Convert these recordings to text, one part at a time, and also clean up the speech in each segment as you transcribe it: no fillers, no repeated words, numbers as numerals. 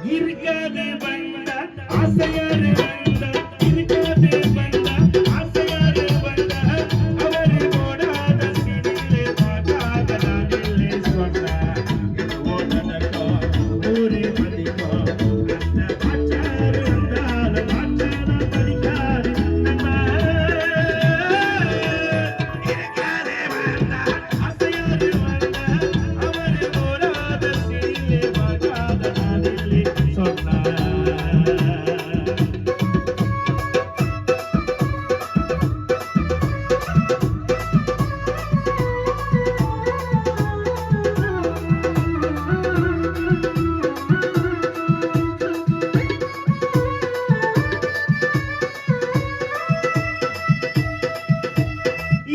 இருக்காது வந்தா ஆசையாரு வந்தா இருக்காது வந்தா ஆசையாரு வந்தா அவரு போடாத சிடிலே பார்க்காத நாளிலே சொன்னா ஓடனக்கோ ஊரே மதிக்கோ அந்த பாச்சாரு வந்தாலும் பாச்சாரா படிக்காது நன்னா இருக்காது வந்தா ஆசையாரு வந்தா அவரு போடாத சிடிலே பார்க்காத நாளிலே சொன்னா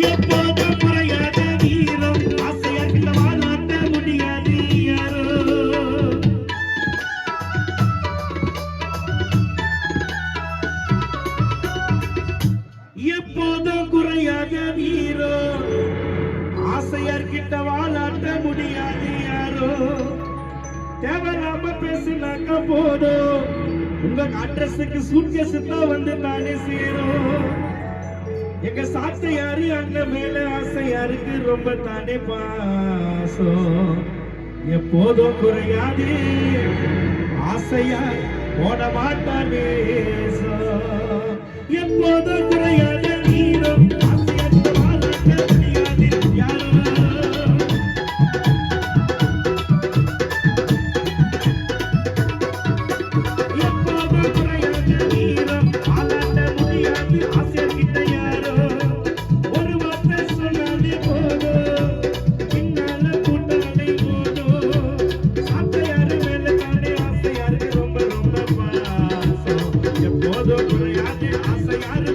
எப்போதும் குறையாத வீரம் ஆசையார்கிட்ட வாழாட்ட முடியாது யாரோ எப்போதும் குறையாத வீரம் ஆசையார்கிட்ட வாழாட்ட முடியாது யாரோ தேவையில்லாம பேசினாக்க போதும் உங்க அட்ரஸுக்கு சூட்கேஸ் தான் வந்து தானே சேரும் எங்க சாத்தை யாரு அங்க மேல ஆசை யாருக்கு ரொம்ப தானே பாசம் எப்போதும் குறையாது ஆசையா போட மாட்டானே எப்போதும் குறையாத நீரம் ஆசையற்ற வாழாட்ட முடியாது யாரோ எப்போதும் குறையாத நீரம் வாழாட்ட முடியாது ஆசையர்கிட்ட யாரோ ஒரு வார்த்தை சொன்னாலே போதும் பின்னால கூட்டாளை போதும் ஆசையாரு மேல தானே ஆசையாருக்கு ரொம்ப ரொம்ப பாசம் எப்போதும் குறையாது ஆசையாரு